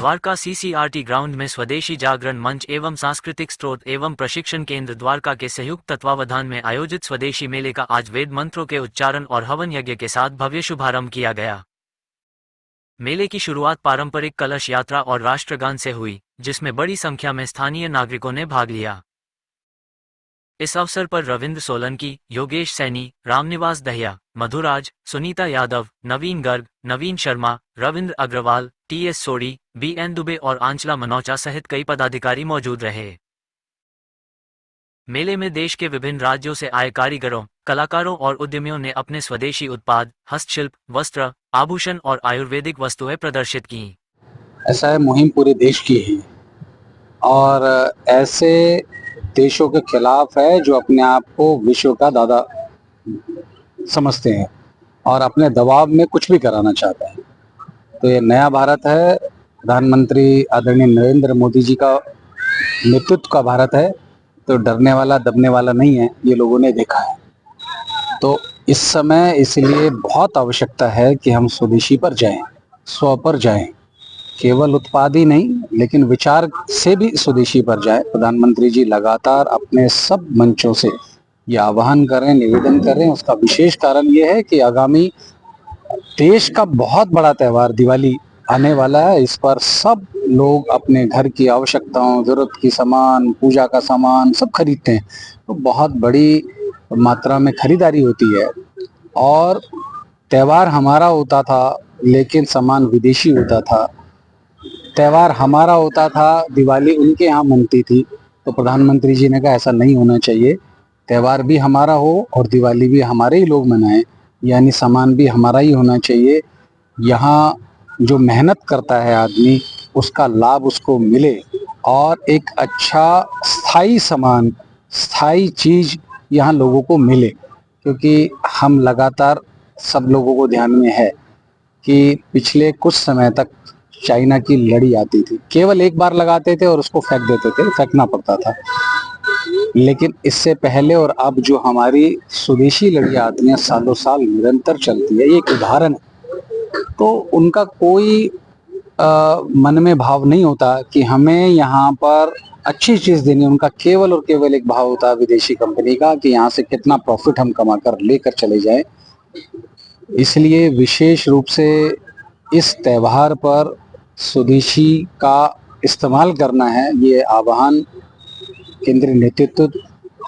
Dwarka CCRT ground में स्वदेशी जागरण मंच एवं सांस्कृतिक स्रोत एवं प्रशिक्षण केंद्र द्वारका के संयुक्त तत्वावधान में आयोजित स्वदेशी मेले का आज वेद मंत्रों के उच्चारण और हवन यज्ञ के साथ भव्य शुभारंभ किया गया। मेले की शुरुआत पारंपरिक कलश यात्रा और राष्ट्रगान से हुई, जिसमें बड़ी संख्या में स्थानीय नागरिकों ने भाग लिया। इस अवसर पर रविंद्र सोलंकी, योगेश सैनी, रामनिवास दहिया, मधुराज, सुनीता यादव, नवीन गर्ग, नवीन शर्मा, रविंद्र अग्रवाल, टीएस सोडी, बीएन दुबे और आंचला मनोचा सहित कई पदाधिकारी मौजूद रहे। मेले में देश के विभिन्न राज्यों से आए कारीगरों, कलाकारों और उद्यमियों ने अपने स्वदेशी उत्पाद, हस्तशिल्प, वस्त्र, आभूषण और आयुर्वेदिक वस्तुएं प्रदर्शित की। ऐसा है, मुहिम पूरे देश की है और ऐसे देशों के खिलाफ है जो अपने आप को विश्व का दादा समझते हैं और अपने दबाव में कुछ भी कराना चाहते हैं। तो ये नया भारत है, प्रधानमंत्री आदरणीय नरेंद्र मोदी जी का नेतृत्व का भारत है, तो डरने वाला दबने वाला नहीं है, ये लोगों ने देखा है। तो इस समय इसलिए बहुत आवश्यकता है कि हम स्वदेशी पर जाएं, स्व पर जाएं, केवल उत्पाद ही नहीं लेकिन विचार से भी स्वदेशी पर जाए। प्रधानमंत्री जी लगातार अपने सब मंचों से ये आह्वान कर रहे हैं, निवेदन कर रहे हैं। उसका विशेष कारण ये है कि आगामी देश का बहुत बड़ा त्यौहार दिवाली आने वाला है। इस पर सब लोग अपने घर की आवश्यकताओं, जरूरत की सामान, पूजा का सामान सब खरीदते हैं, तो बहुत बड़ी मात्रा में खरीदारी होती है। और त्यौहार हमारा होता था लेकिन सामान विदेशी होता था। त्यौहार हमारा होता था, दिवाली उनके यहाँ मनती थी। तो प्रधानमंत्री जी ने कहा ऐसा नहीं होना चाहिए, त्यौहार भी हमारा हो और दिवाली भी हमारे ही लोग मनाएं, यानी सामान भी हमारा ही होना चाहिए। यहाँ जो मेहनत करता है आदमी, उसका लाभ उसको मिले और एक अच्छा स्थायी सामान, स्थायी चीज यहाँ लोगों को मिले। क्योंकि हम लगातार सब लोगों को ध्यान में है कि पिछले कुछ समय तक चाइना की लड़ी आती थी, केवल एक बार लगाते थे और उसको फेंक देते थे, फेंकना पड़ता था। लेकिन इससे पहले और अब जो हमारी स्वदेशी लड़ियां आती हैं, सालों साल निरंतर चलती है, ये एक उदाहरण है। तो उनका कोई मन में भाव नहीं होता कि हमें यहाँ पर अच्छी चीज देनी। उनका केवल और केवल एक भाव होता है विदेशी कंपनी का कि यहाँ से कितना प्रॉफिट हम कमा कर लेकर चले जाएं। इसलिए विशेष रूप से इस त्यौहार पर स्वदेशी का इस्तेमाल करना है, ये आह्वान केंद्रीय नेतृत्व,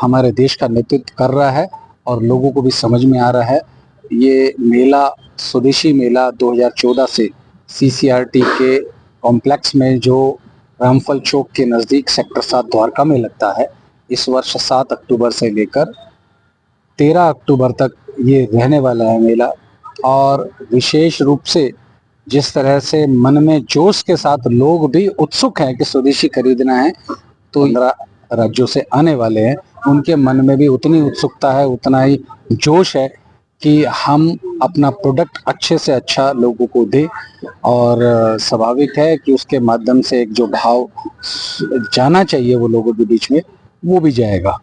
हमारे देश का नेतृत्व कर रहा है और लोगों को भी समझ में आ रहा है। ये मेला, स्वदेशी मेला 2014 से सीसीआरटी के कॉम्प्लेक्स में जो रामफल चौक के नज़दीक सेक्टर 7 द्वारका में लगता है, इस वर्ष 7 अक्टूबर से लेकर 13 अक्टूबर तक ये रहने वाला है मेला। और विशेष रूप से जिस तरह से मन में जोश के साथ लोग भी उत्सुक हैं कि स्वदेशी खरीदना है, तो 15 राज्यों से आने वाले हैं, उनके मन में भी उतनी उत्सुकता है, उतना ही जोश है कि हम अपना प्रोडक्ट अच्छे से अच्छा लोगों को दें। और स्वाभाविक है कि उसके माध्यम से एक जो भाव जाना चाहिए वो लोगों के बीच में, वो भी जाएगा।